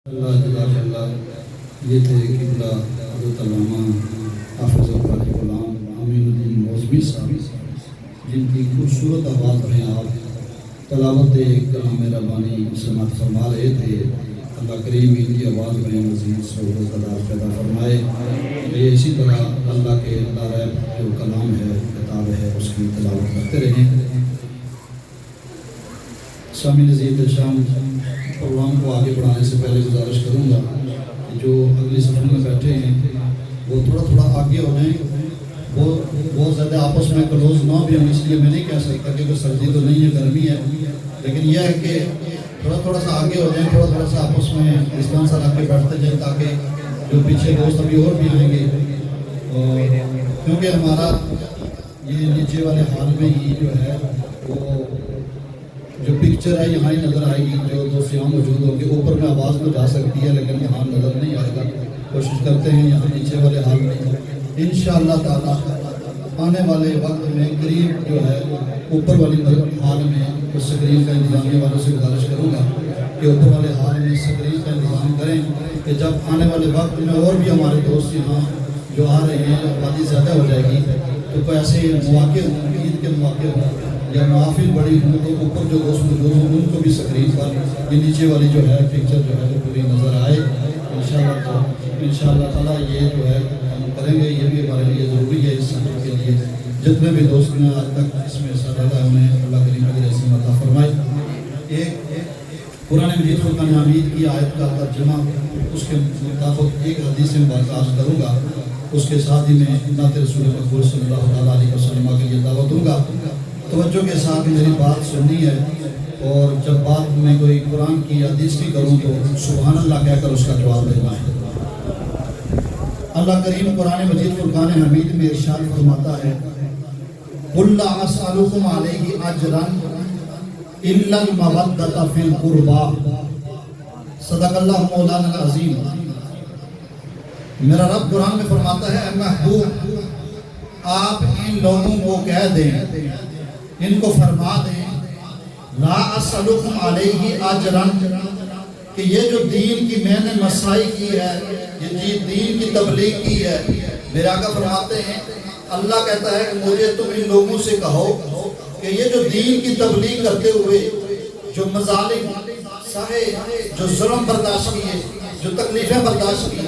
اللہ جزاک اللہ۔ یہ تھے قبلہ حضرت علامہ حافظ القاری غلام امین الدین موزبی صاحب، جن کی خوبصورت آواز میں آپ تلاوت کلام ربانی سماعت فرما رہے تھے۔ اللہ کریم ان کی آواز میں مزید سہولت پیدا فرمائے کہ اسی طرح اللہ کے لا ریب جو کلام ہے، کتاب ہے، اس کی تلاوت کرتے رہیں۔ سامعین عزیز شام پروگرام کو آگے بڑھانے سے پہلے گزارش کروں گا کہ جو اگلی صفحے میں بیٹھے ہیں وہ تھوڑا آگے ہو جائیں، وہ بہت زیادہ آپس میں کلوز نہ بھی ہوں، اس لیے میں نہیں کہہ سکتا کہ کوئی سردی تو نہیں ہے، گرمی ہے، لیکن یہ ہے کہ تھوڑا سا آگے ہو جائیں، تھوڑا سا آپس میں ڈسٹینس رکھ کے بیٹھتے جائیں تاکہ جو پیچھے دوست ابھی اور بھی آئیں گے، اور کیونکہ ہمارا یہ نیچے والے حال میں ہی جو ہے وہ جو پکچر ہے یہاں ہی نظر آئے گی، جو دوست یہاں موجود ہوں گے، اوپر میں آواز تو جا سکتی ہے لیکن یہاں نظر نہیں آئے گا۔ کوشش کرتے ہیں یہاں نیچے والے حال میں انشاءاللہ تعالی آنے والے وقت میں قریب جو ہے اوپر والی حال میں اس سکرین کا انتظامیہ والوں سے گزارش کروں گا کہ اوپر والے حال میں سکرین کا انتظام کریں کہ جب آنے والے وقت میں اور بھی ہمارے دوست یہاں جو آ رہے ہیں، آبادی زیادہ ہو جائے گی تو کوئی ایسے مواقع ہوں، عید کے مواقع ہوں یا محافل بڑی ہوں تو اوپر جو دوست موجود ہوں ان کو بھی سکرین پر یہ نیچے والی جو ہے پکچر جو ہے وہ پوری نظر آئے انشاءاللہ تعالیٰ۔ یہ جو ہے ہم کریں گے، یہ بھی ہمارے لیے ضروری ہے۔ اس سفر کے لیے جتنے بھی دوست نے آج تک اس میں حصہ ڈالا ہے انہیں اللہ کریم اجر عظیم عطا فرمائے۔ ایک قرآن مجید فرقان حمید کی آیت کا ترجمہ اس کے مطابق ایک حدیث سے برداشت کروں گا، اس کے ساتھ ہی میں نعت رسول مقبول صلی اللہ علیہ وسلم کے لیے دعوت دوں گا۔ توجہ کے ساتھ میری بات سننی ہے، اور جب بات میں کوئی قرآن کی حدیث کی کروں تو سبحان اللہ کہہ کر اس کا جواب دینا ہے۔ اللہ کریم قرآن مجید فرقان حمید میں ارشاد فرماتا ہے، قُلْ لَا أَسْأَلُكُمْ عَلَيْهِ أَجْرًا إِلَّا الْمَوَدَّةَ فِي الْقُرْبَى۔ صدق اللہ مولانا العظیم۔ میرا رب قرآن میں فرماتا ہے، اے محبوب آپ ان لوگوں کو کہہ دیں، ان کو فرما دیں، لا اسألکم علیہ اجرن، کہ یہ جو دین کی میں نے مسائی کی ہے، یہ دین کی تبلیغ کی ہے، میرے آقا فرماتے ہیں اللہ کہتا ہے کہ مجھے تم ان لوگوں سے کہو کہ یہ جو دین کی تبلیغ کرتے ہوئے جو مظالم سہے، جو ظلم برداشت کیے، جو تکلیفیں برداشت کی،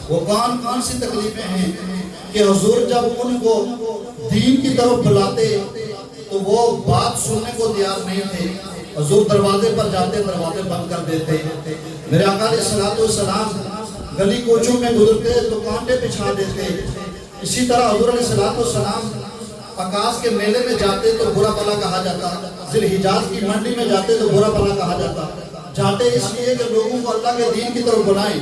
وہ کون سی تکلیفیں ہیں کہ حضور جب ان کو دین کی طرف بلاتے تو وہ بات سننے کو تیار نہیں تھے، حضور دروازے پر جاتے دروازے بند کر دیتے۔ میرے آقا علیہ السلام گلی کوچوں میں گزرتے تو کانٹے بچھا دیتے۔ اسی طرح حضور علیہ السلام عکاس کے میلے میں جاتے تو برا بھلا کہا جاتا، ذی الحجاز کی منڈی میں جاتے تو برا بھلا کہا جاتا، جاتے اس لیے کہ لوگوں کو اللہ کے دین کی طرف بلائیں۔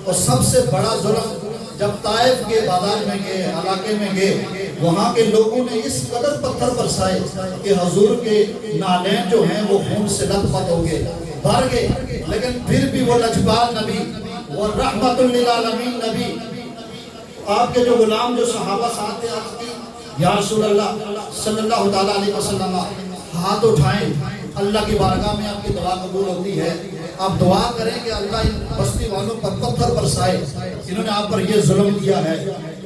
اور سب سے بڑا ظلم جب طائف کے بازار میں گئے، علاقے میں گئے، وہاں کے لوگوں نے اس قدر پتھر برسائے کہ حضور کے نالین جو ہیں وہ خون سے لت پت ہو گئے، بھر گئے، لیکن پھر بھی وہ لجپال نبی، وہ رحمت للعالمین نبی، آپ کے جو غلام جو صحابہ ساتھ تھے، عرض کی یا رسول اللہ صلی اللہ تعالیٰ علیہ وسلم، ہاتھ اٹھائیں، اللہ کی بارگاہ میں آپ کی دعا قبول ہوتی ہے، آپ دعا کریں کہ اللہ ان بستی والوں پر پتھر برسائے، انہوں نے آپ پر یہ ظلم کیا ہے۔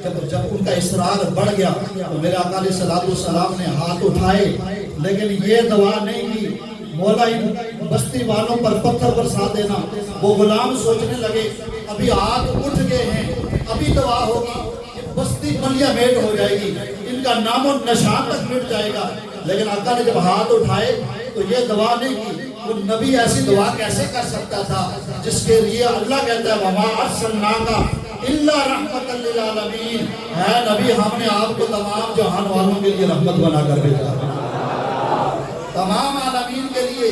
جب ان کا اصرار بڑھ گیا تو میرے آقا علیہ السلام نے ہاتھ اٹھائے، لیکن یہ دعا نہیں کی مولا ان بستی والوں پر پتھر برسا دینا۔ وہ غلام سوچنے لگے ابھی ہاتھ اٹھ گئے ہیں، ابھی دعا ہوگی، یہ بستی ملیا میٹ ہو جائے گی، ان کا نام و نشان تک مٹ جائے گا۔ لیکن آقا نے جب ہاتھ اٹھائے تو یہ دعا نہیں کی۔ وہ نبی ایسی دعا کیسے کر سکتا تھا جس کے لیے اللہ کہتا ہے وَمَا أَرْسَلْنَاكَ إِلَّا رَحْمَةً لِّلْعَالَمِينَ، اے نبی ہم نے آپ کو تمام جہان والوں کے لیے رحمت بنا کر بھیجا ہے، تمام عالمین کے لیے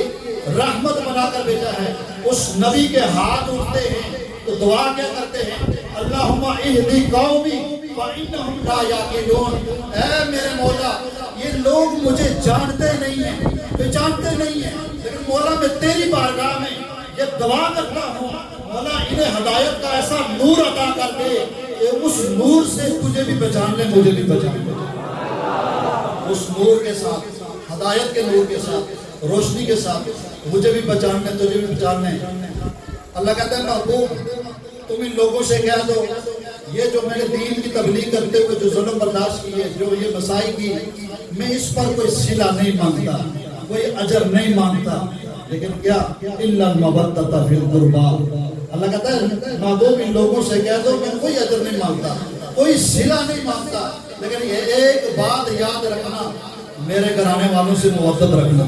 رحمت بنا کر بھیجا ہے۔ اس نبی کے ہاتھ اٹھتے ہیں تو دعا کیا کرتے ہیں، اللہم اہدی قومی فإنہم لا یعقلون، اے میرے مولا یہ لوگ مجھے جانتے نہیں ہیں، پہچانتے نہیں ہیں، لیکن مولا میں تیری بارگاہ میں یہ دعا کرتا ہوں مولا انہیں ہدایت کا ایسا نور عطا کر دے کہ اس نور سے تجھے بھی پہچان لے، مجھے بھی پہچان لے، اس نور کے ساتھ، ہدایت کے نور کے ساتھ، روشنی کے ساتھ مجھے بھی پہچان لے، تجھے بھی پہچان لے۔ اللہ کہتا ہے محبوب تم ان لوگوں سے کہہ دو یہ جو میرے دین کی تبلیغ کرتے ہوئے جو ظلم برداشت کیے جو یہ مسائی کی میں اس پر کوئی صلہ نہیں مانگتا کوئی اجر نہیں مانگتا لیکن کیا الا المودۃ فی القربى اللہ کہتا ہے محبوب ان لوگوں سے کہہ دو میں کوئی اجر نہیں مانگتا کوئی صلہ نہیں مانگتا لیکن یہ ایک بات یاد رکھنا میرے گھرانے والوں سے محبت رکھنا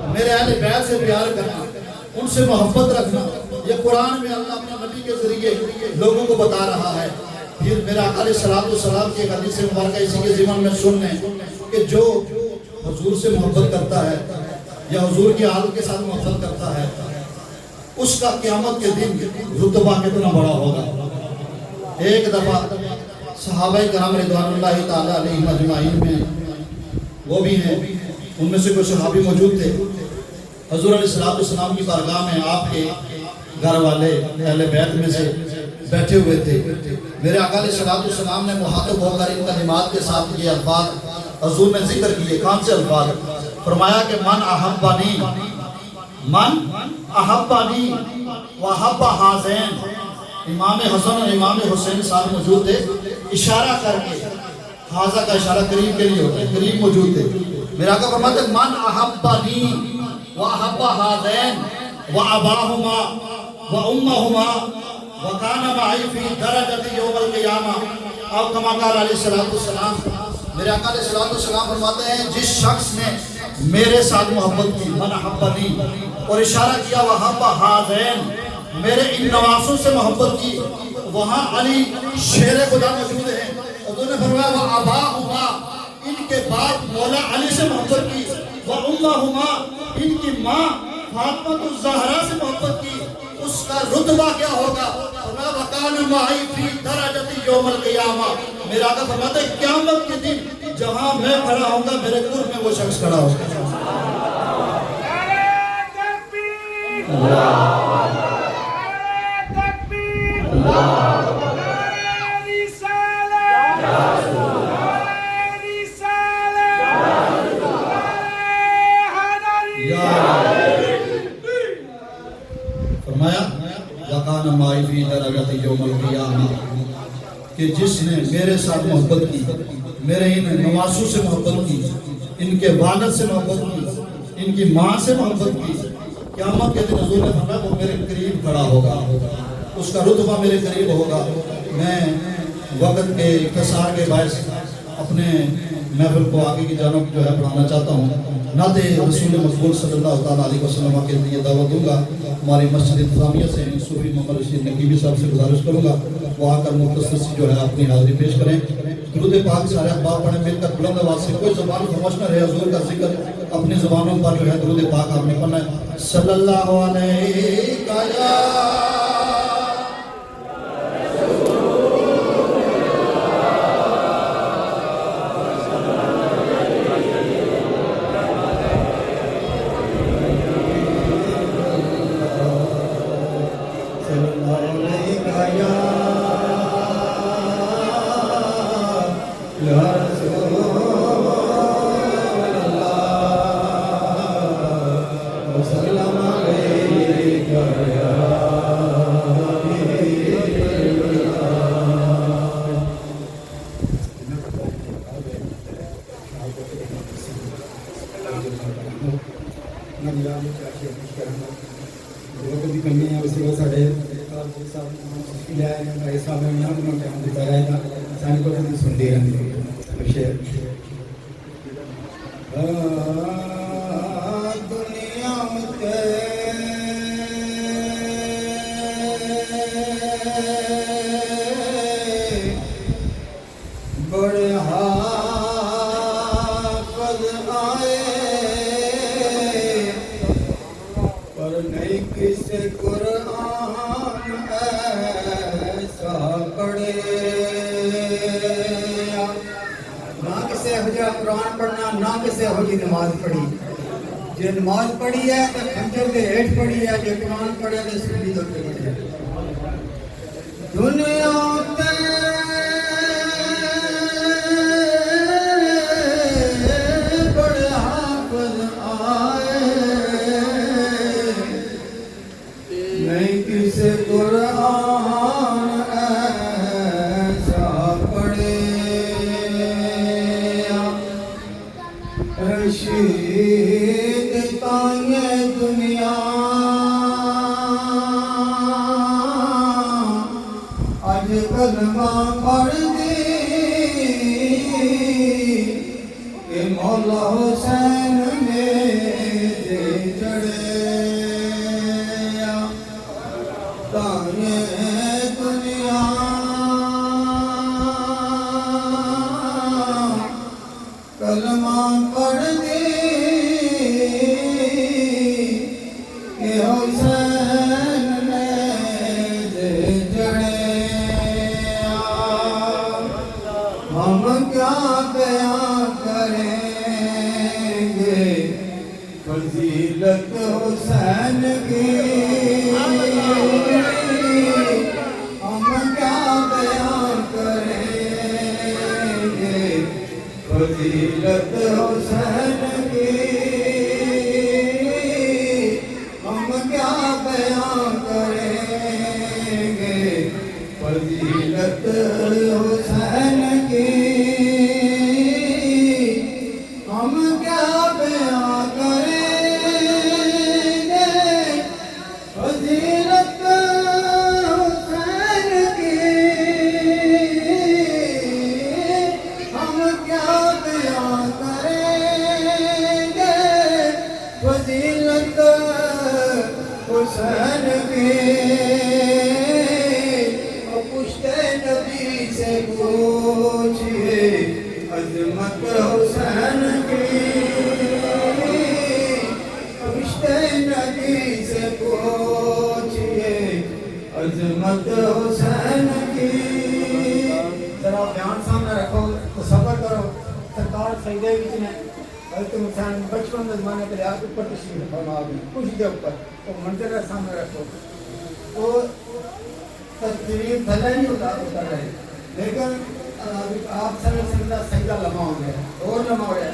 میرے اہل بیت سے پیار کرنا ان سے محبت رکھنا یہ قرآن میں اللہ اپنے نبی کے ذریعے لوگوں کو بتا رہا ہے پھر میرا آقا علیہ السلام کی حدیث مبارکہ اسی کے ضمن میں سن لیں کہ جو حضور سے محبت کرتا ہے یا حضور کی آل کے ساتھ محبت کرتا ہے اس کا قیامت کے دن رتبہ کتنا بڑا ہوگا ایک دفعہ صحابہ کرام رضوان اللہ تعالیٰ علیہ اجمعین میں وہ بھی ہیں ان میں سے کوئی صحابی موجود تھے حضور علیہ السلام کی بارگاہ میں آپ کے گھر والے اہل بیت میں سے بیٹھے ہوئے تھے میرے آقا علیہ السلام نے مخاطب ہو کر ان کلمات کے ساتھ یہ الفاظ حضور نے ذکر کیے کون سے الفاظ فرمایا کہ من احبانی وحب حازین امام حسن اور امام حسین صاحب موجود تھے اشارہ کر کے حاضہ کا اشارہ قریب کے لیے ہوتا ہے قریب موجود تھے میرا آقا فرماتے ہیں من احبانی وحب حازین واباہما وامہما وکان معی فی درجۃ یوم القیامہ او کما قال علیہ السلام میرے آقا علیہ السلام فرماتے ہیں جس شخص نے میرے ساتھ محبت کی من احبنی اور اشارہ کیا وحب حازین میرے ان نواسوں سے محبت کی وہاں علی شیر خدا موجود ہیں حضور نے فرمایا واباہما ان کے باپ مولا علی سے محبت کی وامہما ان کی ماں فاطمہ الزہرا سے محبت کی اس کا رتبہ کیا ہوگا فرمایا وکان معی فی درجۃ یوم القیامہ میرا آقا فرماتے ہیں قیامت کے دن جہاں میں کھڑا ہوں گا میرے قرب میں وہ شخص کھڑا ہوگا فرمایا وَقَانَ مَعِي فِي دَرَجَةِ يَوْمَ الْقِيَامَةِ کہ جس نے میرے ساتھ محبت کی میرے ان نواسوں سے محبت کی ان کے والد سے محبت کی ان کی ماں سے محبت کی قیامت کے دن حضور نے فرمایا وہ میرے قریب کھڑا ہوگا اس کا رتبہ میرے قریب ہوگا میں وقت کے اختصار کے باعث اپنے محفل کو آگے کی جانب جو ہے بڑھانا چاہتا ہوں نعت رسول مقبول صلی اللہ تعالیٰ علیہ وسلم کے لیے دعوت دوں گا ہماری مسجد انتظامیہ سے صوفی محمد رشید نقیبی صاحب سے گزارش کروں گا وہ آ کر مختصر سی جو ہے اپنی حاضری پیش کریں درود پاک سارے احباب پڑھیں مل کر بلند آواز سے کوئی زبان خاموش نہ رہے حضور کا ذکر اپنی زبانوں پر جو ہے درود پاک آپ نے پڑھنا ہے صلی اللہ علیہ قرآن پڑھنا نہ کسے ہو جی نماز پڑھی جو نماز پڑھی ہے تو خنجر کے ہیٹھ پڑھی ہے جو قرآن پڑھے تو سنی تو پڑھی ہے دنیا بڑے حافظ آئے نہیں قرآن ایسا پڑھے رشید تائیں دنیا اج کلمہ پڑھ دی کہ مولا حسین میرے جڑے تائیں دنیا کلمہ پڑھ دی کہ حسین میرے جڑے ہم کیا بیان کریں گے فضیلت حسین کی ہم کیا بیان کریں گے فضیلت حسین کی ہم کیا بیان کریں گے فضیلت حسین کی ہم کیا بیان کریں گے فضیلت حسین کی ہم کیا بیان کریں گے فضیلت حسین کی پشت نبی سے پوچھئے عظمت حسین کی پشت نبی سے پوچھئے عظمت حسین کی ذرا دھیان سامنے رکھو تو صبر کرو سرکار سجدے وچ نے حضرت حسین بچپن کے زمانے کے آپ اوپر تشریف فرما گئی کچھ دے اوپر تو منظر سامنے رکھو تو تصویر بھلے نہیں اتر رہے لیکن آپ سجدہ لمحہ ہو گیا اور لمحہ ہو گیا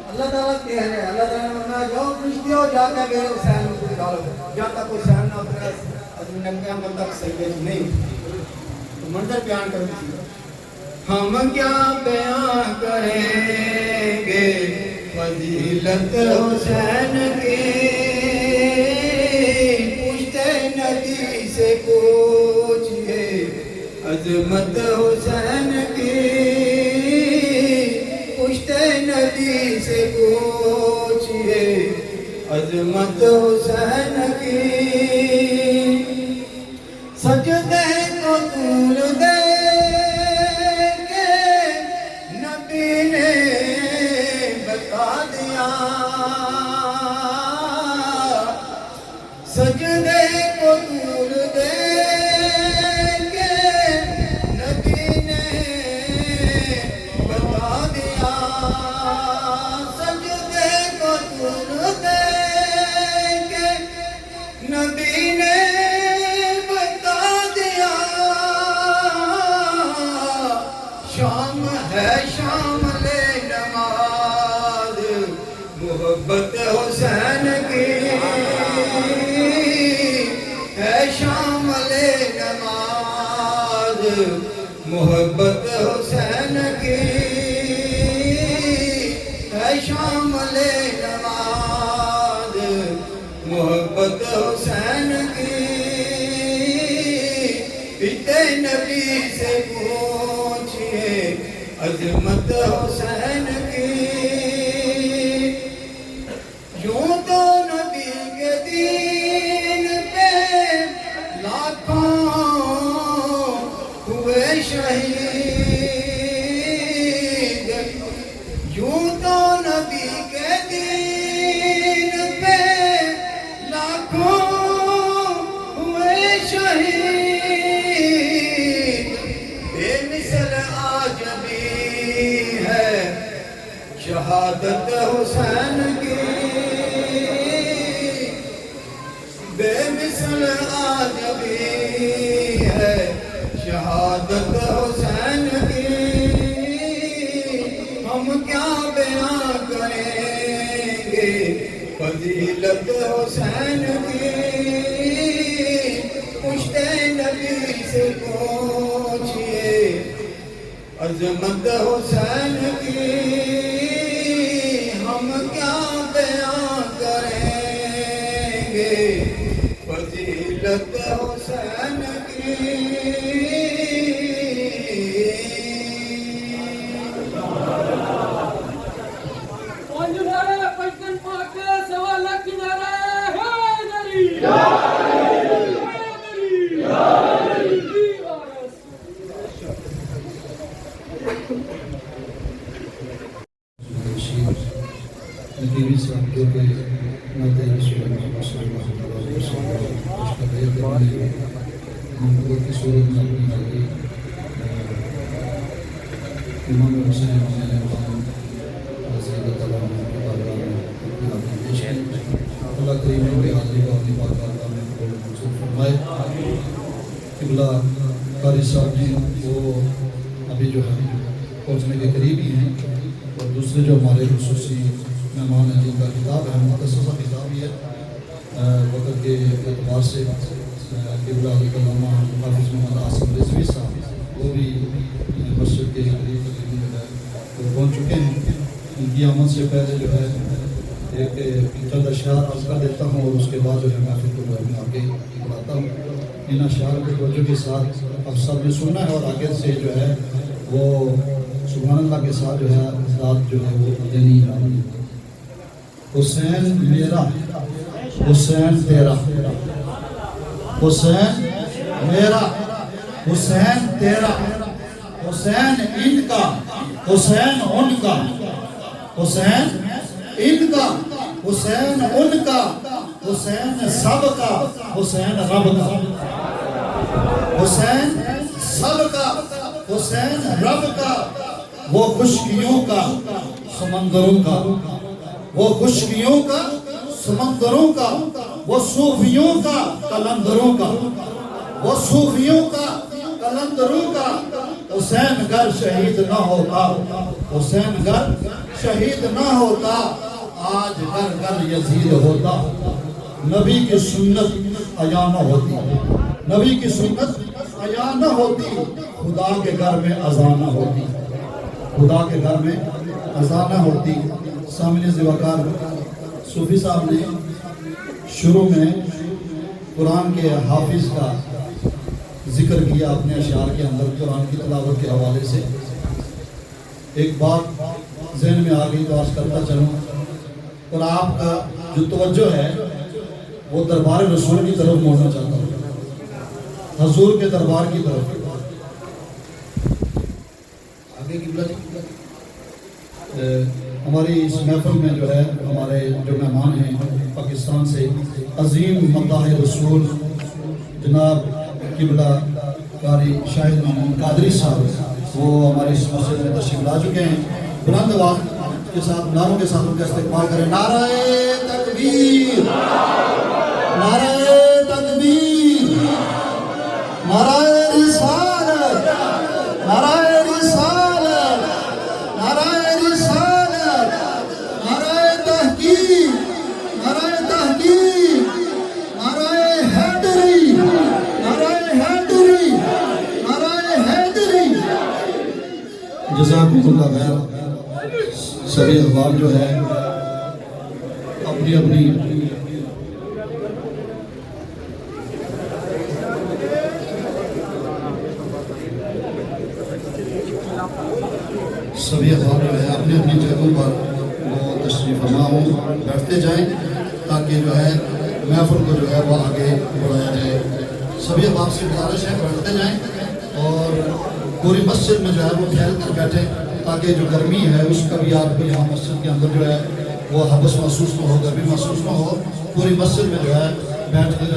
اللہ تعالیٰ کہہ رہے ہیں اللہ تعالیٰ نے فرمایا جاؤ فرشتے ہو جا کے میرے حسین کو نکالو جب تک حسین نہ اترے ننگے عمل تک سجدے نہیں تو منظر بیان کرو ہم کیا بیان کریں گے فضیلت حسین کی پشت نبی سے پوچھئے عظمت حسین کی پشت نبی سے پوچھئے عظمت حسین کی سجدے کو طول دے کے نبی نے بتا دیا سجدے کو طول دے کے نبی نے بتا دیا سجدے کو طول دے کے نبی نے بتا دیا شام ہے شام لے نماز محبت حسین کی ہے شام لے نماز محبت حسین کی ہے شام لے نماز محبت حسین کی پتے نبی سے پوچھئے عظمت حسین کی یوں تو نبی کے دین پہ لاکھوں ہوئے شہید یوں تو نبی کے دین پہ لاکھوں ہوئے شہید بے مثل آج بھی ہے شہادت حسین کی بے مثل آج بھی ہے شہادت حسین کی ہم کیا بیان کریں گے فضیلت حسین کی پشت نبی سے پوچھئے عظمت حسین کی ہم کیا بیان کریں گے فضیلت حسین کی نبی صاحب جو کہ نبی رسول اللہ صلی اللہ علیہ وسلم اس کا بیعت کرنے محبت کی صورت میں اپنی آگے امام حسین علیہ السلام حضرت اللہ اللہ کریم کے حاضری کا اپنی بات میں قبول منظور فرمائے. قبلہ قاری صاحب جی وہ ابھی جو ہے پہنچنے کے قریب ہی ہیں اور دوسرے جو ہمارے خصوصی مہمان ہیں جن کا کتاب ہے مختصر کتاب ہی ہے وقت کے اعتبار سے قبلہ علامہ حافظ محمد عاصم رضوی صاحب وہ بھی مسجد کے قریب جو ہے وہ پہنچ چکے ہیں. ان کی آمد سے پہلے جو ہے ایک چند اشعار عرض کر دیتا ہوں اور اس کے بعد جو ہے محفل کو جو ہے میں آگے بڑھاتا ہوں. ان اشعار کے توجہ کے ساتھ اب سب نے سننا ہے اور آگے سے جو ہے وہ سبحان اللہ کے ساتھ جو ہے ذات جو ہے وہ دینی ہے. حسین میرا حسین تیرا حسین میرا حسین تیرا حسین ان کا حسین ان کا حسین ان کا حسین ان کا حسین سب کا حسین رب کا حسین سب کا حسین رب کا وہ خشکیوں کا سمندروں کا وہ خشکیوں کا سمندروں کا وہ صوفیوں کا قلندروں کا وہ صوفیوں کا قلندروں کا. حسین گر شہید نہ ہوتا حسین گر شہید نہ ہوتا آج گر گر یزید ہوتا. نبی کی سنت عیاں نہ ہوتی نبی کی سنت عیاں نہ ہوتی خدا کے گھر میں اذان نہ ہوتی خدا کے گھر میں اذان نہ ہوتی. سامنے زوکار صوفی صاحب نے شروع میں قرآن کے حافظ کا ذکر کیا اپنے اشعار کے اندر قرآن کی تلاوت کے حوالے سے. ایک بات ذہن میں آ گئی تو عرض کرتا چلوں اور آپ کا جو توجہ ہے وہ دربار رسول کی طرف موڑنا چاہتا ہوں حضور کے دربار کی طرف. آگے قبلہ ہماری اس محفل میں جو ہے ہمارے جو مہمان ہیں پاکستان سے عظیم مداح رسول جناب قبلہ قاری شاہد محمود قادری صاحب وہ ہمارے اس مسجد میں تشریف لا چکے ہیں. بلند آواز کے ساتھ نعروں کے ساتھ ان کا استقبال کریں. نعرہ تکبیر نعرہ تکبیر نعرہ رسالت نعرہ رسالت نعرہ رسالت نعرہ تحقیق نعرہ تحقیق نعرہ حیدری نعرہ حیدری نعرہ حیدری. جزاکم اللہ خیر. سبھی احباب جو ہے اپنی اپنی سبھی احباب جو ہے اپنی اپنی جگہوں پر وہ تشریف فرما ہوں بیٹھتے جائیں تاکہ جو ہے محفل کو جو ہے وہ آگے بڑھایا جائے. سبھی احباب سے گزارش ہے بیٹھتے جائیں اور پوری مسجد میں جو ہے وہ پھیل کر بیٹھیں تاکہ جو گرمی ہے اس کا بھی آپ کو یہاں مسجد کے اندر جو ہے وہ حبس محسوس نہ ہو گرمی محسوس نہ ہو. پوری مسجد میں جو ہے بیٹھ کر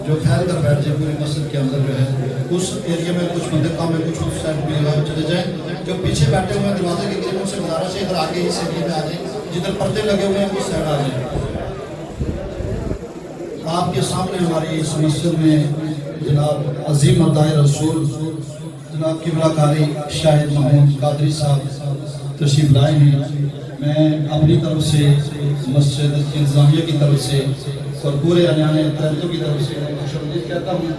جو پھیل کر بیٹھ جائے پوری مسجد کے اندر جو ہے اس ایریا میں کچھ بندے کام ہے کچھ اس سائڈ بھی چلے جائیں. جو پیچھے بیٹھے ہوئے ہیں دروازے کے قریب ان سے گزارش ہے ادھر آگے اس ایریا میں آ جائیں جدھر پردے لگے ہوئے ہیں اس سائڈ آ جائیں. آپ کے سامنے ہماری اس مسجد میں جناب عظیم مداح رسول جناب قبلہ قاری شاہد محمود قادری صاحب تشریف لائے ہیں. میں اپنی طرف سے مسجد انتظامیہ کی طرف سے اور پورے انیان ترنتوں کی طرف سے خوش آمدید کہتا ہوں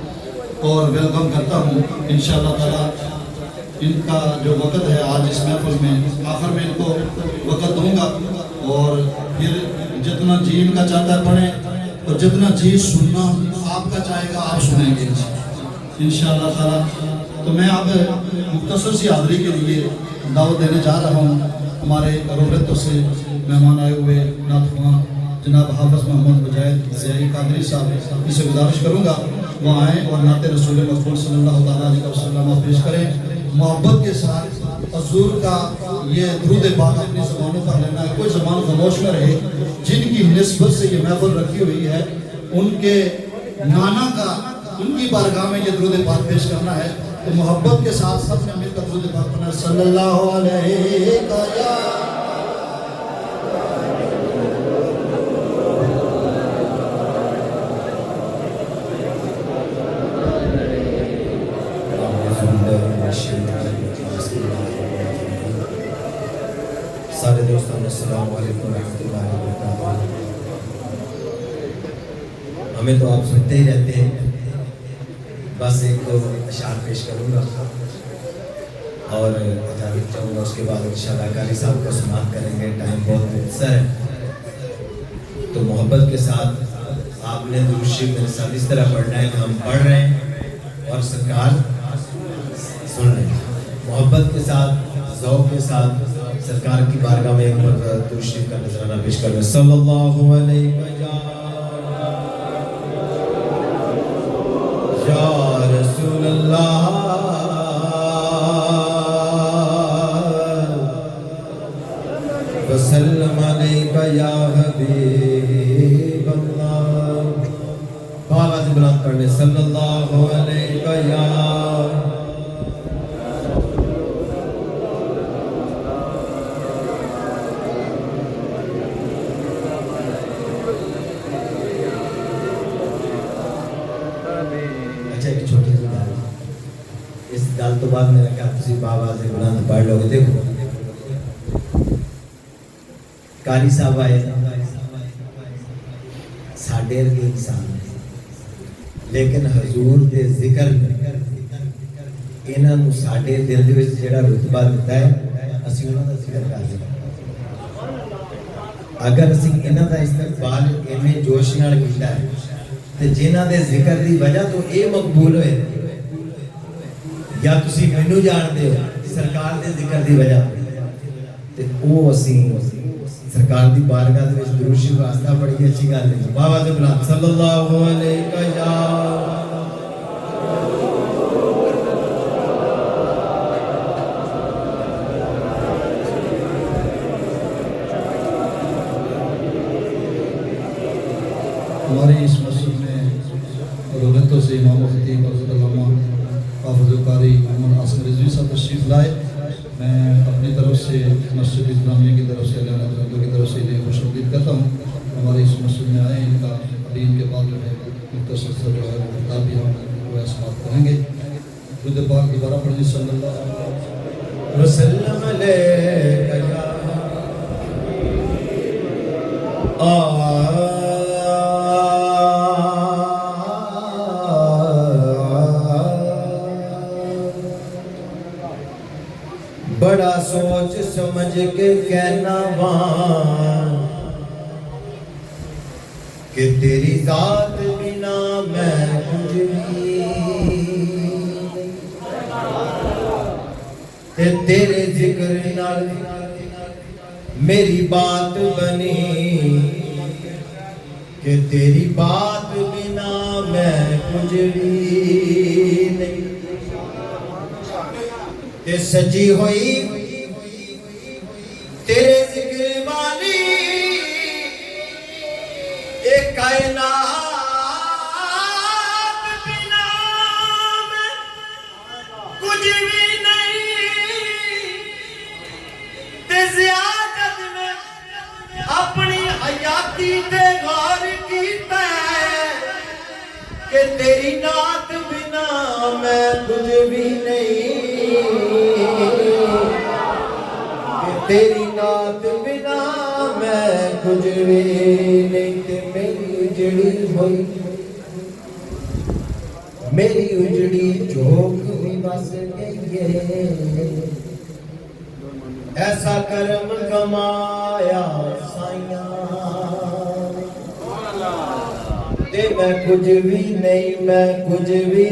اور ویلکم کرتا ہوں انشاءاللہ تعالیٰ. ان کا جو وقت ہے آج اس محفل میں آخر میں ان کو وقت دوں گا اور پھر جتنا جی ان کا چاہتا ہے پڑھیں اور جتنا جی سننا آپ کا چاہے گا آپ سنیں گے انشاءاللہ تعالیٰ. تو میں اب مختصر سی حاضری کے لیے دعوت دینے جا رہا ہوں ہمارے روبرتو سے مہمان آئے ہوئے نعت خواں جناب حافظ محمد مجاہد زیائی قادری صاحب. اس سے گزارش کروں گا وہ آئیں اور نعت رسول مقبول صلی اللہ تعالیٰ علیہ وسلم پیش کریں. محبت کے ساتھ حضور کا یہ درود پاک اپنی زبانوں پر لینا ہے. کوئی زبان خاموش نہ رہے. جن کی نسبت سے یہ محفل رکھی ہوئی ہے ان کے نانا کا ان کی بارگاہ میں یہ درود پاک پیش کرنا ہے. تو محبت کے ساتھ سب نے مل کر درود پاک پڑھنا ہے. صلی اللہ علیہ وسلم. سارے دوستوں السلام علیکم ورحمۃ اللہ وبرکاتہ. ہمیں تو آپ سنتے ہی رہتے ہیں, بس ایک دو اشعار پیش کروں گا اور اجازت چاہوں گا. اس کے بعد انشاءاللہ قاری صاحب کو سماعت کریں گے. ٹائم بہت مختصر ہے تو محبت کے ساتھ آپ نے درود شریف میرے ساتھ اس طرح پڑھنا ہے کہ ہم پڑھ رہے ہیں اور سرکار سن رہے ہیں. محبت کے ساتھ ذوق کے ساتھ سرکار کی بارگاہ میں ایک مرتبہ درود شریف کا نذرانہ پیش کریں. صلی اللہ علیہ وسلم یا رسول اللہ وسلم علیک یا حبیب اللہ. آواز بلند پڑھیں. صلی اللہ علیہ یا گل تو بعد میرا کہا تسی بابا سے بلند پڑھ لو گے. دیکھو قاری صاحب آئے ساڈے ورگے انسان لیکن حضور دے ذکر انہاں نوں ساڈے دل دے وچ جڑا رتبہ دتا ہے اسی انہاں دا ذکر کردے ہاں. اگر اسی انہاں دا استقبال ایویں جوش نال کیتا ہے تے جنہاں دے ذکر دی وجہ تو اے مقبول ہوئے یا تسی مینوں جانتے ہو سرکار دے ذکر دی وجہ تے او اسی سرکار دی بارگاہ دے وچ درود شریف واسطہ پڑھی اچھی گل ہے. بابا دے بلند صلی اللہ علیہ یا ہماری اس مسجد میں روبرتو سے امام و خطیب حضرت علامہ حافظ قاری محمد عاصم رضوی صاحب تشریف لائے. میں اپنی طرف سے مسجد اسلامیہ کی طرف سے علامہ حضرتوں کی طرف سے انہیں خوش آمدید کرتا ہوں. ہمارے اس مسجد میں آئے ان کا دین کے بعد جو ہے مختصر سے جو ہے خطاب بھی ہم وہ سماعت کریں گے. درود پاک دوبارہ پڑھیں. صلی اللہ علیہ وسلم علیہ بڑا سوچ سمجھ کے کہنا وہاں کہ تیری ذات بنا میں کچھ تے تیرے ذکر نال میری بات بنی کہ تیری بات بنا میں کچھ بھی نہیں. تے سجی ہوئی تیرے ذکر والی ایک کائنات بنا میں کچھ بھی نہیں. تے زیادت میں اپنی حیاتی تے غور کیتا ہے کہ تیری نعت بنا میں کچھ بھی نہیں. تیری نعت بنا میں کچھ بھی نہیں. تے میری جڑی ہوئی میری اجڑی چوک بھی بس گئی ہے ایسا کرم کمایا سائیاں تے میں کچھ بھی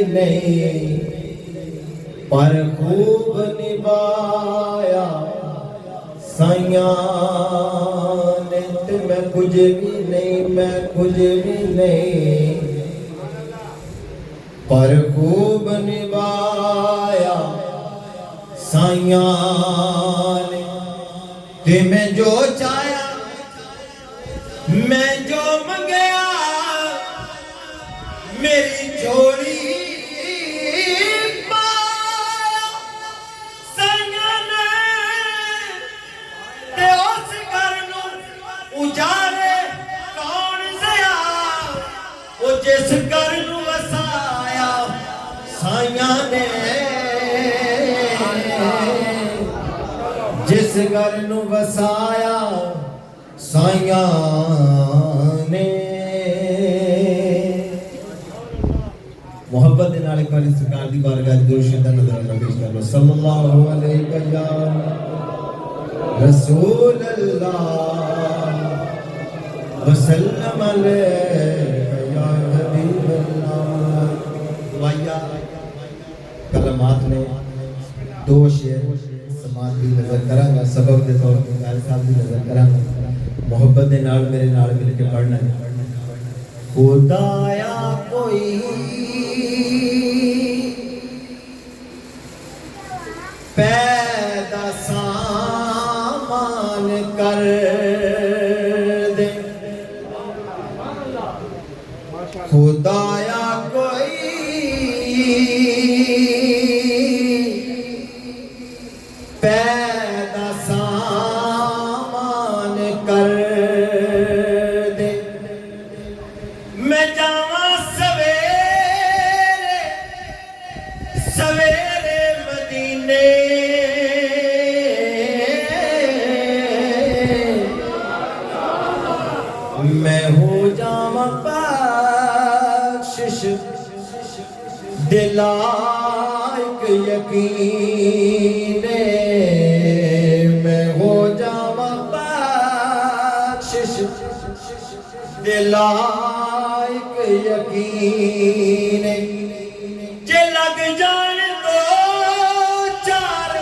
نہیں پر خوب نبھایا سائیاں نے تے میں کچھ بھی نہیں پر خوب نبھایا سائیاں نے تے میں جو چاہیا میں جو منگیا میری جھولی پایا سائیاں نے تے اس گھر نوں اجارے کون سیا او جس گھر نوں وسایا سائیاں نے جس گھر نوں وسایا سائیاں نے محبت دے نال ایک بار سرکار دی بارگاہ وچ درود شریف دا نظرانہ پیش کر لو صلی اللہ علیہ یا رسول اللہ وسلم علیہ یا حبیب اللہ دعائیا کلمات نے دو شعر سماعت بھی نظر کروں گا سبب دے طور پہ قاری صاحب بھی نظر کروں گا محبت دے نال میرے نال مل کے پڑھنا ہے خدایا کوئی پیدا سامان کر دے خدایا کوئی پیدا سامان کر دے میں جاواں سویرے مدینے میں ہو جاواں بخشش دلائق یقین میں ہو جاواں بخشش دلائق یقین جے لگ جان دو چار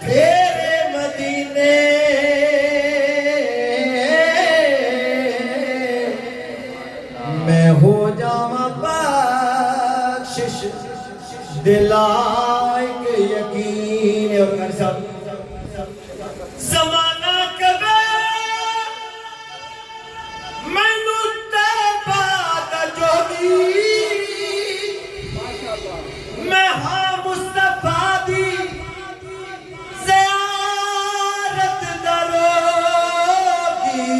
پھیرے مدینے میں ہو جاواں بخشش دلائق یقین زمانہ کبھی مینوں تے بات جوڑی میں ہاں مصطفیٰ دی زیارت دروگی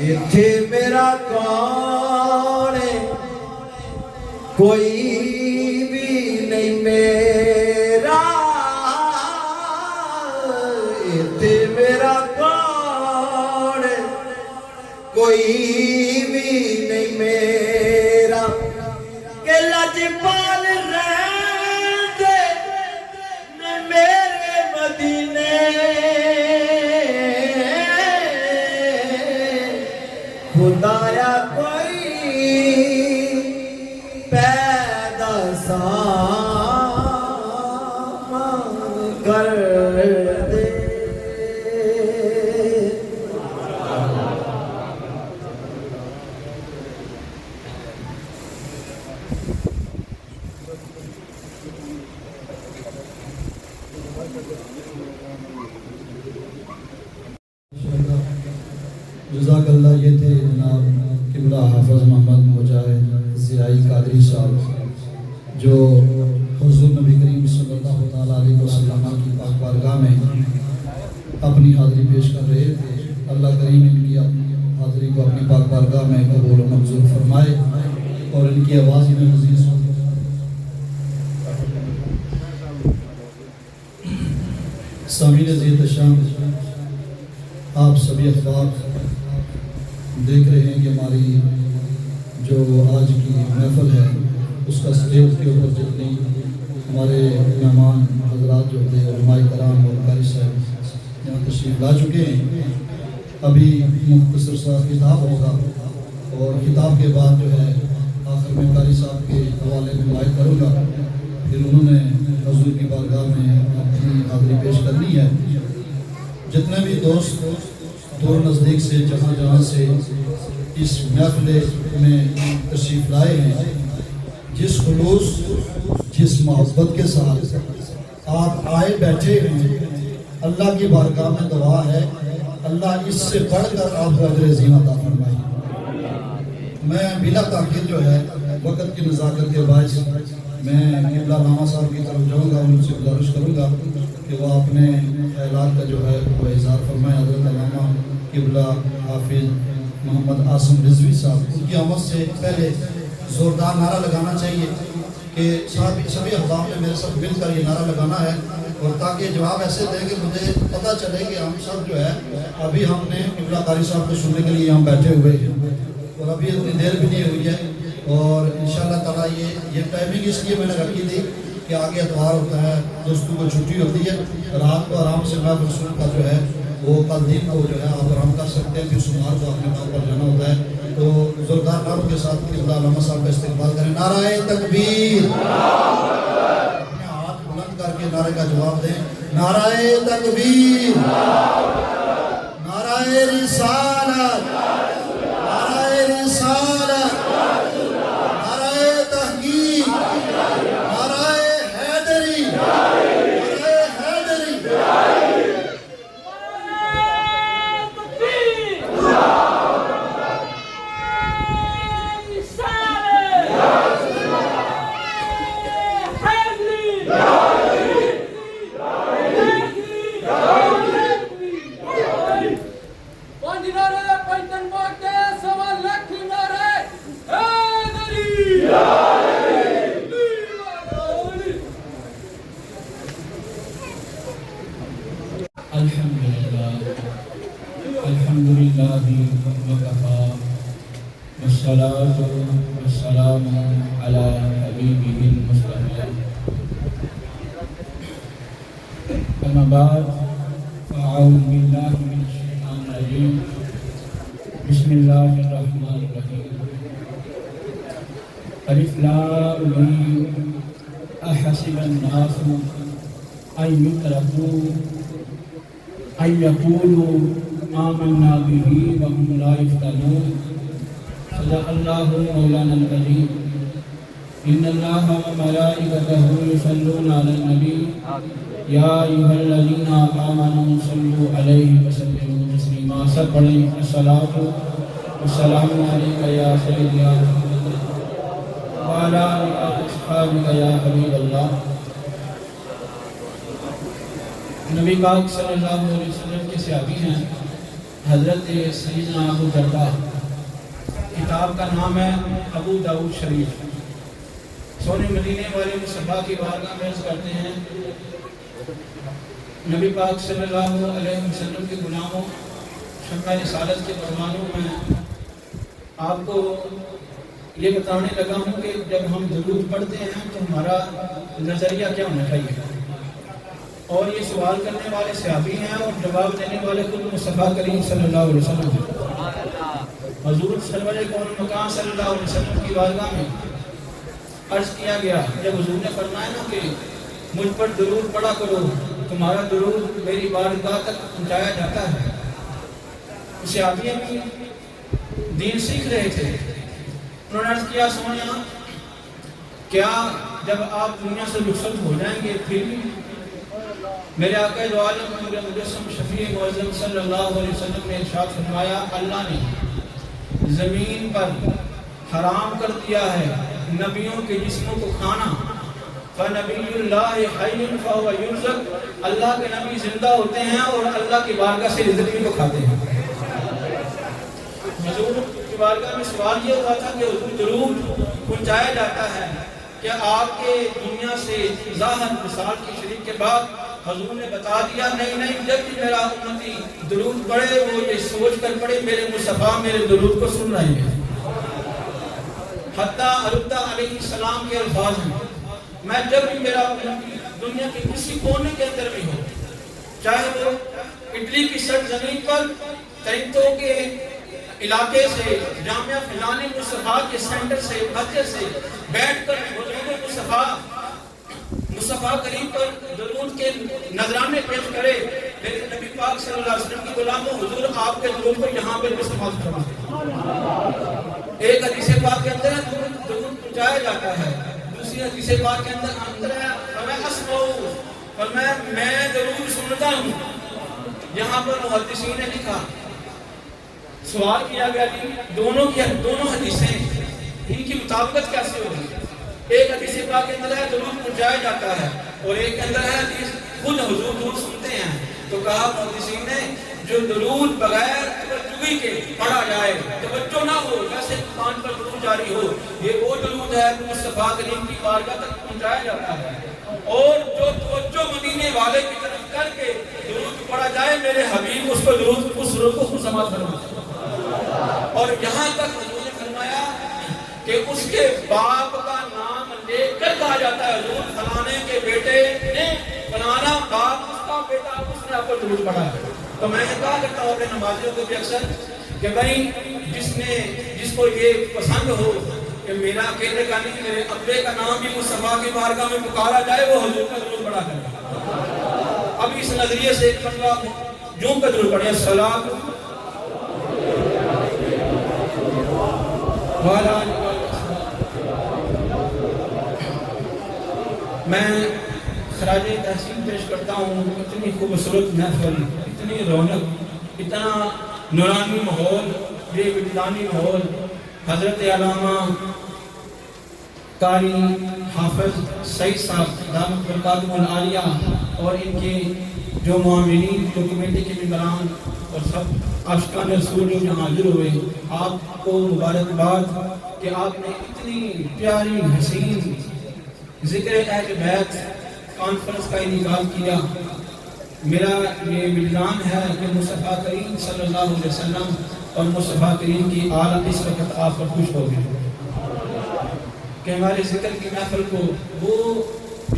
اتھے میرا کون ہے کوئی بھی نہیں میرا اتھے میرا کون ہے کوئی بھی نہیں میرا کہ لجپال رہندے نے میرے مدینے خدایا کوئی پیدا سامان کر دے جزاک اللہ یہ تھے جناب قبلہ حافظ محمد مجاہد ضیائی قادری صاحب جو حضور نبی کریم صلی اللہ علیہ وسلم کی پاک بارگاہ میں اپنی حاضری پیش کر رہے تھے اللہ کریم ان کی حاضری کو اپنی پاک بارگاہ میں قبول و منظور فرمائے اور ان کی آواز میں مزید سامعین عزیز شام آپ سبھی اخبار دیکھ رہے ہیں کہ ہماری جو آج کی محفل ہے اس کا اسٹیج کے اوپر جتنی ہمارے مہمان حضرات جو ہوتے ہیں علماء کرام اور قاری صاحب یہاں تشریف لا چکے ہیں، ابھی مختصر سا خطاب ہوگا اور خطاب کے بعد جو ہے آخر میں قاری صاحب کے حوالے میں مائک کروں گا، پھر انہوں نے حضور کی بارگاہ میں اپنی حاضری پیش کرنی ہے۔ جتنے بھی دوست دور نزدیک سے جہاں جہاں سے اس محفل میں تشریف لائے ہیں، جس خلوص جس محبت کے ساتھ آپ آئے بیٹھے ہیں، اللہ کی بارگاہ میں دعا ہے اللہ اس سے بڑھ کر آپ کو اجر عظیم عطا فرمائے۔ میں بلا تاخیر جو ہے وقت کی نزاکت کے باعث میں قبلہ نامہ صاحب کی طرف جاؤں گا، ان سے گزارش کروں گا کہ وہ اپنے خیالات کا جو ہے وہ اظہار فرمائیں۔ حضرت علامہ قبلہ حافظ محمد عاصم رضوی صاحب، ان کی آمد سے پہلے زوردار نعرہ لگانا چاہیے کہ سبھی احباب نے میرے ساتھ مل کر یہ نعرہ لگانا ہے، اور تاکہ جواب ایسے دیں کہ مجھے پتہ چلے کہ ہم سب جو ہے ابھی ہم نے قبلہ قاری صاحب کو سننے کے لیے ہم بیٹھے ہوئے ہیں اور ابھی اتنی دیر بھی نہیں ہوئی ہے، اور انشاءاللہ تعالیٰ یہ ٹائمنگ اس لیے میں نے رکھی تھی کہ آگے اتوار ہوتا ہے، دوستوں کو چھٹی ہوتی ہے، رات کو آرام سے محفل سن کا جو ہے وہ کل دن کو جو ہے آپ آرام کر سکتے ہیں، پھر سمار کو اپنے کام پر جانا ہوتا ہے۔ تو زوردار نعروں کے ساتھ قبلہ علامہ صاحب کا استقبال کریں۔ نعرہ تکبیر، اپنے ہاتھ بلند کر کے نعرے کا جواب دیں۔ نعرہ تکبیر، نعرہ رسالت، نعرہ رسالت، نعرہ تحقیق، نعرہ حیدری، نعرہ حیدری۔ الحمدللہ وکفا والصلاة والسلام علی حبیبہ المصطفی، اما بعد فاعوذ باللہ من الشیطان الرجیم، بسم اللہ الرحمن الرحیم۔ الف لام میم، احسب الناس ان یترکوا ان یقولوا آمنا به وهم لا يفتنون۔ صدق اللہ مولانا العظیم۔ ان اللہ وملائکته یصلون علی النبی یا ایھا الذین آمنوا صلوا علیہ وسلموا تسلیما۔ سب پڑھیں الصلاۃ والسلام علیک یا سیدی یا رسول اللہ وعلی آلک واصحابک یا حبیب اللہ۔ نبی پاک صلی اللہ علیہ وسلم کے صحابی ہیں حضرت سیدنا ابو درداء، کتاب کا نام ہے ابو داؤد شریف۔ سونے مدینے والے مصطفیٰ کی بارگاہ میں عرض کرتے ہیں، نبی پاک صلی اللہ علیہ وسلم کے غلاموں، شمع رسالت کے فرمانوں میں آپ کو یہ بتانے لگا ہوں کہ جب ہم درود پڑھتے ہیں تو ہمارا نظریہ کیا ہونا چاہیے، اور یہ سوال کرنے والے صحابی ہیں اور جواب دینے والے خود مصطفیٰ کریم صلی اللہ علیہ وسلم ہیں۔ حضور سرور کون مکان صلی اللہ علیہ وسلم کی بارگاہ میں عرض کیا گیا، جب حضور نے فرمایا نا کہ مجھ پر درود پڑھا کرو، تمہارا درود میری بارگاہ تک پہنچایا جاتا ہے۔ صحابی بھی دین سیکھ رہے تھے، انہوں نے عرض کیا سونا کیا جب آپ دنیا سے رخصت ہو جائیں گے پھر بھی میرے آقا دو عالم نور مجسم شفیع معظم صلی اللہ علیہ وسلم نے ارشاد فرمایا، اللہ نے زمین پر حرام کر دیا ہے نبیوں کے جسموں کو کھانا، فَنَبِيُّ اللَّهِ حَيٌّ فَهُوَ يُرْزَقُ، اللہ کے نبی زندہ ہوتے ہیں اور اللہ کی بارگاہ سے رزق بھی کو کھاتے ہیں۔ حضور کی بارگاہ میں سوال یہ ہوا تھا کہ حضور درود پہنچایا جاتا ہے کہ آپ کے دنیا سے ظاہر مثال کی شریف کے بعد حضور نے بتا دیا نہیں جب بھی میرا امتی درود پڑھے وہ یہ سوچ کر پڑھے میرے مصطفیٰ میرے درود کو سن رہے ہیں۔ حتیٰ اردا علیہ السلام کے الفاظ ہیں، میں جب بھی میرا دنیا کے کسی کونے کے اندر بھی ہو، چاہے وہ اٹلی کی سرزمین پر ترنتوں کے علاقے سے، جامعہ فلانی مصطفیٰ کے سینٹر سے، مسجد سے بیٹھ کر حضور مصطفیٰ کریم پر درود کے نذرانے پیش کرے، لیکن نبی پاک صلی اللہ علیہ وسلم کی غلاموں، حضور آپ کے درود کو یہاں پر استعمال فرماتے۔ ایک حدیث پاک کے اندر درود پہنچایا جاتا ہے، دوسری حدیث پاک کے اندر ہے فرمایا میں درود سنتا ہوں۔ یہاں پر محدثین نے لکھا، سوال کیا گیا کہ دونوں حدیثیں ان کی مطابقت کیسے ہوگی؟ ایک حدیث پاک کے اندر ہے درود پہنچایا جاتا ہے، اور ایک کے اندر ہے حدیث خود حضور درود سنتے ہیں۔ تو کہا محدثین نے جو درود بغیر توجہی کے پڑھا جائے، توجہ نہ ہو، ویسے قرآن پر درود جاری ہو، یہ وہ درود ہے جو مصطفیٰ کریم کی بارگاہ تک پہنچایا جاتا ہے، اور جو توجہ مدینے والے کی طرف کر کے درود پڑھا جائے، میرے حبیب اس کو درود اس روح کو سماعت فرماتے ہیں۔ اور یہاں تک حضور نے فرمایا کہ اس کے باپ کا نام لے کر کہا جاتا ہے، حضور فلانے کے بیٹے نے فلانا باپ اس کا بیٹا، اس نے آپ کو درود پڑھا ہے۔ تو میں نے کہا کرتا ہوں اپنے نمازیوں کو بھی اکثر کہ بھائی جس کو یہ پسند ہو کہ میرا اکیلے کا نہیں، میرے ابے کا نام بھی مصطفیٰ کی بارگاہ میں پکارا جائے، وہ حضور کا درود پڑھا کرے۔ اب اس نظریے سے ایک بندہ جو کا درود پڑھے، الصلاۃ میں خراج تحسین پیش کرتا ہوں۔ اتنی خوبصورت محفل، اتنی رونق، اتنا نورانی ماحول، یہ وجدانی ماحول، حضرت علامہ قاری حافظ سعید صاحب دامت برکاتہ العالیہ اور ان کے جو معاونین، جو کمیٹی کے ممبران اور سب عاشقان رسول جو یہاں حاضر ہوئے، آپ کو مبارکباد کہ آپ نے اتنی پیاری حسین ذکر اہل بیت کانفرنس کا انعقاد کیا۔ میرا یہ وجدان ہے کہ مصطفیٰ کریم صلی اللہ علیہ وسلم اور مصطفیٰ کریم کی آل اس وقت آپ پر خوش ہو گئے کہ ہمارے ذکر کی محفل کو وہ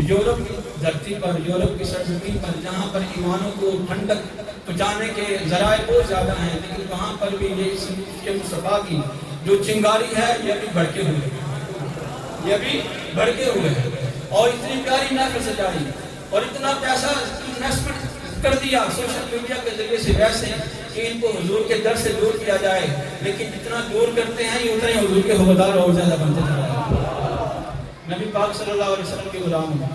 یورپ کی دھرتی پر، یورپ کی سرزمین پر، جہاں پر ایمانوں کو ٹھنڈک پہنچانے کے ذرائع بہت زیادہ ہیں، لیکن وہاں پر بھی یہ مصطفیٰ کی جو چنگاری ہے یہ بھی بڑھکے ہوئے ہیں، اور اتنی پیاری محفل سجائی اور اتنا پیسہ انویسٹمنٹ کر دیا سوشل میڈیا کے ذریعے سے، ویسے کہ ان کو حضور کے در سے دور کیا جائے، لیکن جتنا دور کرتے ہیں یہ اتنے حضور کے حوادار اور زیادہ بنتے جا رہے ہیں۔ نبی پاک صلی اللہ علیہ وسلم کے غلام ہوں۔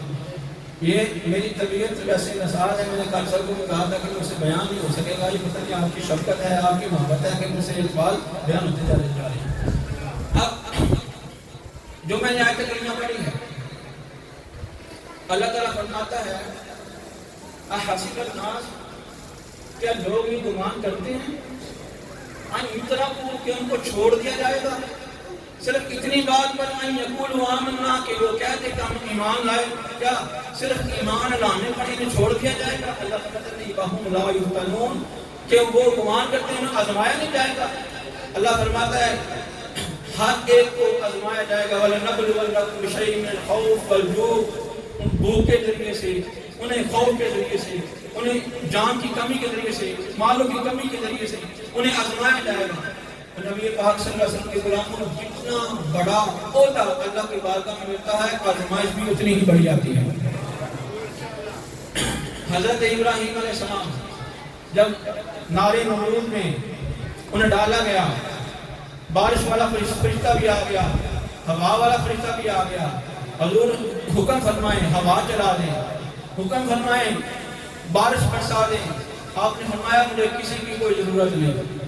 یہ میری طبیعت ویسے نساز ہے، میں نے کل سب کو کہا تھا کہ مجھ سے بیان نہیں ہو سکے گا، یہ پتہ نہیں آپ کی شفقت ہے، آپ کی محبت ہے کہ مجھ سے الفاظ بیان ہوتے جا رہے ہیں۔ اب جو میں نے آیت کریمہ پڑھی ہے، اللہ تعالیٰ فرماتا ہے احسب الناس، کیا لوگ یہ گمان کرتے ہیں ان یترکوا کہ ان کو چھوڑ دیا جائے گا، صرف اتنی بات پر ان یقولوا آمنا کہ وہ کہتے کہ ہم ایمان لائے، کیا صرف ایمان لانے پر انہیں چھوڑ دیا جائے گا؟ اللہ فرماتا ہے فَهُمْ لَا يُفْتَنُونَ کہ وہ گمان کرتے ہیں انہیں آزمایا نہیں جائے گا۔ اللہ فرماتا ہے ہر ایک کو آزمایا جائے گا، وَلَنَبْلُوَنَّكُم بِشَيْءٍ مِّنَ الْخَوْفِ وَالْجُوعِ، بھوک کے ذریعے سے، انہیں خوف کے ذریعے سے، انہیں جان کی کمی کے ذریعے سے، مالوں کی کمی کے ذریعے سے انہیں آزمایا جائے گا۔ نبی پاک صلی اللہ علیہ وسلم کے غلاموں کو جتنا بڑا عہدہ اللہ کی بارگاہ میں ملتا ہے، آزمائش بھی اتنی ہی بڑھ جاتی ہے۔ حضرت ابراہیم علیہ السلام جب نار نمرود میں انہیں ڈالا گیا، بارش والا فرشتہ بھی آ گیا، ہوا والا فرشتہ بھی آ گیا، حضور حکم فرمائیں ہوا چلا دیں، حکم فرمائیں بارش برسا دیں، آپ نے فرمایا مجھے کسی کی کوئی ضرورت نہیں۔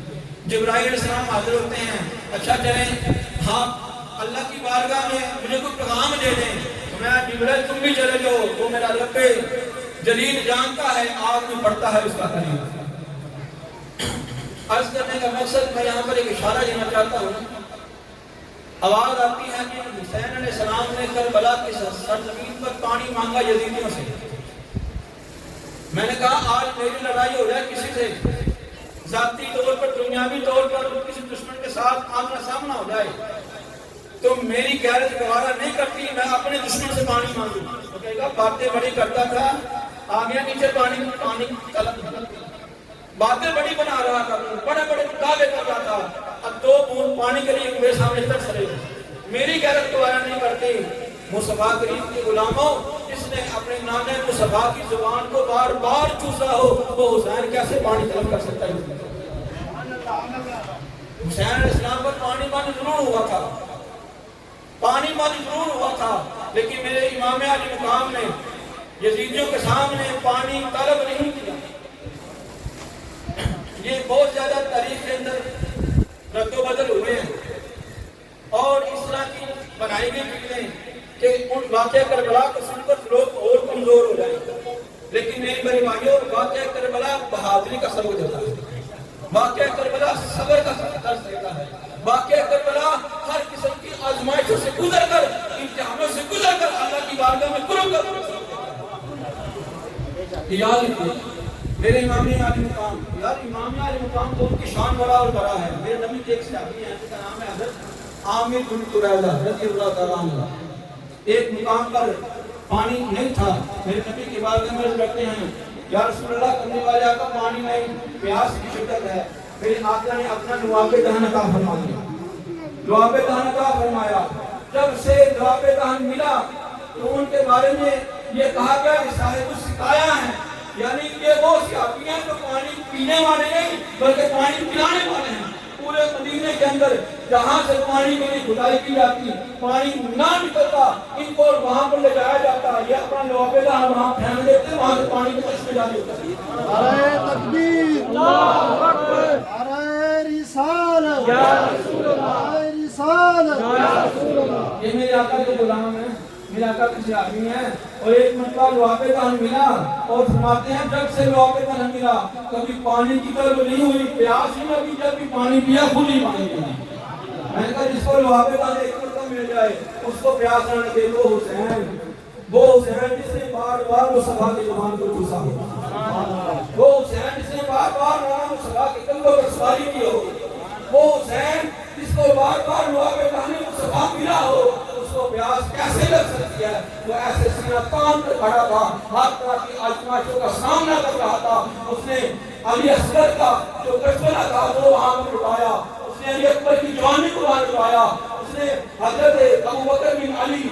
جبرائیل علیہ السلام حاضر ہوتے ہیں، اچھا چلیں ہاں اللہ کی بارگاہ میں مجھے کوئی پیغام دے دیں، تو میں جبرائیل تم بھی چلے جاؤ، وہ میرا رب جلیل جانتا ہے آگ میں پڑتا ہے اس کا قریب۔ عرض کرنے کا مقصد میں یہاں پر ایک اشارہ دینا چاہتا ہوں، آواز آتی ہے کہ حسین علیہ السلام نے کربلا کی سرزمین پر پانی مانگا یزیدیوں سے۔ میں نے کہا آج میری لڑائی ہو جائے کسی سے، ذاتی طور پر، دنیاوی طور پر کسی دشمن کے ساتھ آمنا سامنا ہو جائے، تو میری غیرت گوارا نہیں کرتی میں اپنے دشمن سے پانی مانگوں. تو کہے گا باتیں بڑی کرتا تھا, آ گیا نیچے پانی طلب, باتیں بڑی بنا رہا تھا, بڑے بڑے دعوے کر رہا تھا, اب 2 بوند پانی کے لیے میرے سامنے ترس رہے. میری غیرت گوارا نہیں کرتی. مصطفیٰ کریم کے غلاموں, جس نے اپنے نانے مصطفیٰ کی زبان کو بار بار چوسا ہو, وہ حسین کیسے پانی طلب کر سکتا ہے؟ حسین علیہ السلام پر پانی ضرور ہوا تھا, پانی ضرور ہوا تھا, لیکن میرے امام علی مقام نے یزیدیوں کے سامنے پانی طلب نہیں کیا. یہ بہت زیادہ تاریخ کے اندر رد و بدل ہوئے ہیں اور اس طرح کی بنائی گئی چیزیں کہ ان واقعہ کربلا کو سن کر لوگ اور کمزور ہو جائیں. لیکن میرے بھائیوں, واقعہ کربلا بہادری کا سبق دیتا ہے, واقعہ کربلا صبر کا درس دیتا ہے, واقعہ کربلا ہر قسم کی آزمائشوں سے گزر کر, امتحانوں سے گزر کر اللہ کی بارگاہ میں قرب کر یاد رکھیے میرے امام علی مقام. یار امام علی مقام تو ان کی شان بڑا اور بڑا ہے. میرے نبی کے ایک صحابی ہیں جن کا نام ہے حضرت عامر بن قریظہ رضی اللہ تعالیٰ عنہ. ایک مقام پر پانی نہیں تھا, میرے نبی کی بارگاہ میں عرض کرتے ہیں یا رسول اللہ کرنے والے آقا پانی نہیں, پیاس کی شدت ہے. میرے آقا نے اپنا لعاب دہن عطا فرما دیا, لعاب دہن عطا فرمایا. جب سے لعاب دہن ملا تو ان کے بارے میں یہ کہا گیا کہ صاحب السقایا ہیں, یعنی یہ وہ صحابی ہیں جو پانی پینے والے نہیں بلکہ پانی پلانے والے ہیں. پورے مدینے کے اندر جہاں سے پانی کے لیے کھدائی کی جاتی, پانی نہ نکلتا, ان کو وہاں پر لے جایا جاتا, یہ اپنا لعاب دہن وہاں پھینک دیتے, وہاں سے پانی کے چشمے جاری ہوتا ہے. نعرہ تکبیر, اللہ اکبر, نعرہ رسالت, یا رسول اللہ, نعرہ رسالت, یا رسول اللہ. یہ میرے آقا کے غلام ہیں, میرے آقا کے صحابی ہیں. اور ایک مرتبہ لعاب دہن ملا اور فرماتے ہیں جب سے لعاب دہن ملا کبھی پانی کی طلب نہیں ہوئی, پیاس نہیں لگی, جب بھی پانی پیا خود ہی پانی پیا. میں نے کہا جس کو لعاب دہن ایک مرتبہ مل جائے اس کو پیاس نہ لگے, وہ حسین جس نے بار بار مصطفیٰ کی زبان کو چوسا ہو, وہ حسین جس نے بار بار مصطفیٰ کے کندھوں پر سواری کی ہو, وہ حسین جس کو بار بار لعاب دہن مصطفیٰ ملا ہو, اس کو پیاس کیسے لگ سکتی ہے؟ وہ ایسے سینہ تان کر کھڑا تھا, ہر طرح کی آزمائشوں کا سامنا کر رہا تھا. اس نے علی اصغر کا جو بچپنا تھا وہ وہاں پر اٹھایا, اس نے علی اکبر کی جوانی کو وہاں اٹھایا, اس نے حضرت ابوبکر بن علی,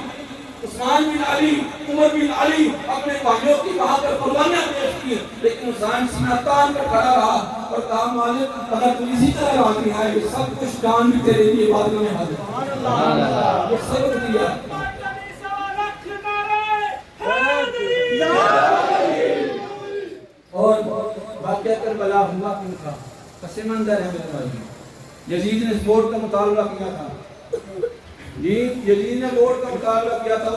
عثمان بن علی, عمر بن علی اپنے بھائیوں کی وہاں پر قربانیاں پیش کی. لیکن حسین سینہ تان کر کھڑا رہا اور کہا مالک اگر تو اسی طرح راضی ہے یہ سب کچھ جان بھی تیرے لیے بارگاہ میں حاضر. یہ سبق دیا. اور واقعہ کربلا ہوا کیوں تھا؟ پس منظر ہے میرے بھائی. یزید نے اس بورڈ کا مطالبہ کیا تھا, جی یزید نے بورڈ کا مطالبہ کیا تھا.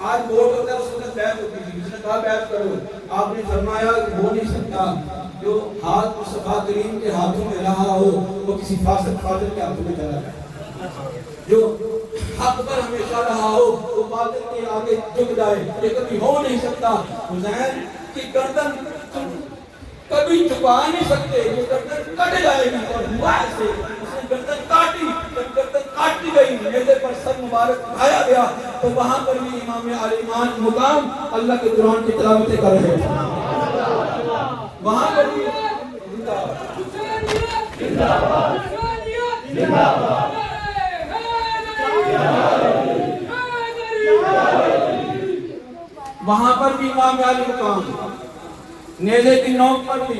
آج بورڈ ہوتا ہے, اس وقت بیعت ہوتی تھی, جس نے کہا بیعت کرو, آپ نے فرمایا ہو نہیں سکتا, جو ہاتھ مصطفیٰ کریم کے ہاتھوں میں رہا ہو وہ کسی فاسق فاضل کے ہاتھوں میں چلا جائے, جو حق پر ہمیشہ رہا ہو وہ باطل کے آگے جھک جائے, یہ کبھی ہو نہیں سکتا. حسین کی گردن کبھی چھپا نہیں سکتے, یہ گردن کٹ جائے گی. اور ہوا ایسے, اس نے گردن کاٹی, جب گردن کاٹی گئی نیزے پر سر مبارک اٹھایا گیا تو وہاں پر بھی امام علی مقام اللہ کے قرآن کی تلاوتیں کر رہے تھے. وہاں پر بھی وہاں پر بھی امام علی مقام نیزے کی نوک پر بھی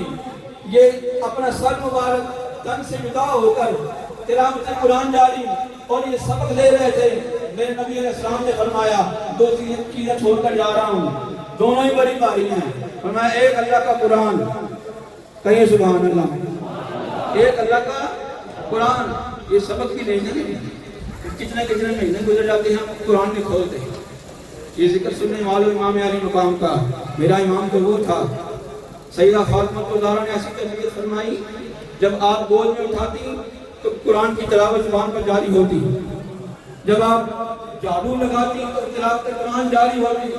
یہ اپنا سر مبارک تن سے جدا ہو کر تلاوت قرآن جاری اور یہ سبق لے رہے تھے. میرے نبی علیہ السلام نے فرمایا 2 چیزیں چھوڑ کر جا رہا ہوں, دونوں ہی بڑی بھاری ہیں. فرمایا ایک اللہ کا قرآن, کہیں سبحان اللہ, ایک اللہ کا قرآن. یہ سبق کی نہیں, کتنے مہینے گزر جاتے ہیں ہم قرآن نہیں کھولتے. یہ ذکر سننے والوں امام علی مقام کا, میرا امام تو وہ تھا. سیدہ فاطمہ الزہرا نے ایسی تربیت فرمائی, جب آپ گود میں اٹھاتی تو قرآن کی تلاوت زبان پر جاری ہوتی, جب آپ جھاڑو لگاتی تو تلاوت قرآن جاری ہوتی,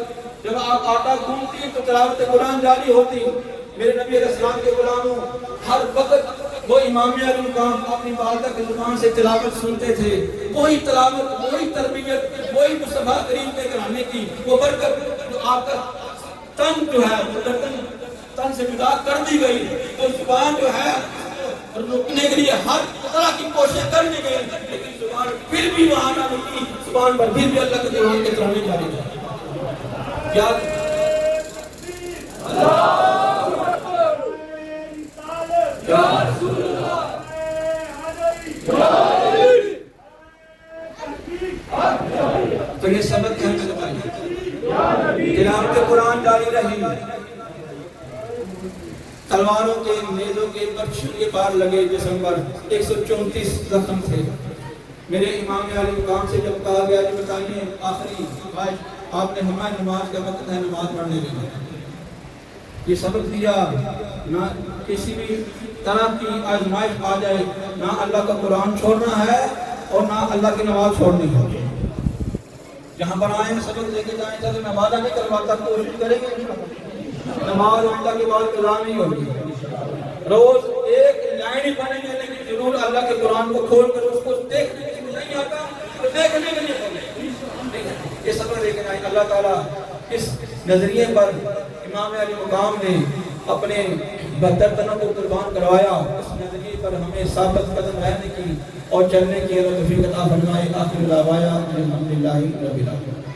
جب آپ آٹا گوندتی تو تلاوت قرآن جاری ہوتی. میرے نبی علیہ السلام کے غلاموں ہر وقت وہ امام علی مقام اپنی والدہ کی زبان سے تلاوت سنتے تھے، وہی تلاوت، وہی تربیت، وہی مصطفیٰ کریم کے کرانے کی وہ برکت جو آپ کا تن جو ہے وہ تن سے جدا کر دی گئی، وہ زبان جو ہے رکنے کے لیے ہر طرح کی کوشش کرنے گئی، لیکن زبان پھر بھی وہاں نہ رکی، زبان پر پھر بھی اللہ کے قرآن کے ترانے جاری رہے۔ کیا تو یہ سبق ہے میرے بھائی، تلاوت قرآن جاری رہی، تلواروں کے، نیزوں کے، برچھیوں کے پار لگے جسم پر 134 زخم تھے۔ میرے امام علی مقام سے جب کہا گیا کہ بتائیے آخری خواہش، آپ نے ہمیں نماز کا وقت ہے، نماز پڑھنے لگے۔ یہ سبق دیا نہ کسی بھی طرح کی آزمائش آ جائے، نہ اللہ کا قرآن چھوڑنا ہے اور نہ اللہ کی نماز چھوڑنی ہے۔ جہاں پر آئیں سبق لے کے جائیں، تاکہ میں وعدہ نہیں کرواتا، کوشش کریں گے نماز اللہ کے بعد قضا نہیں ہوگی، روز ایک لائن ہی پڑھیں گے، لیکن ضرور اللہ کے قرآن کو کھول کر اس کو دیکھنے کے لیے نہیں آتا تو دیکھنے کے لیے پڑھیں۔ یہ سبق لے کے جائیں۔ اللہ تعالیٰ اس نظریے پر امام علی مقام نے اپنے بہتر تنوں کو قربان کروایا، اس نظریے پر ہمیں ثابت قدم رہنے کی اور چلنے کی توفیق عطا فرمائے۔ آخر دعوانا الحمدللہ رب العالمین۔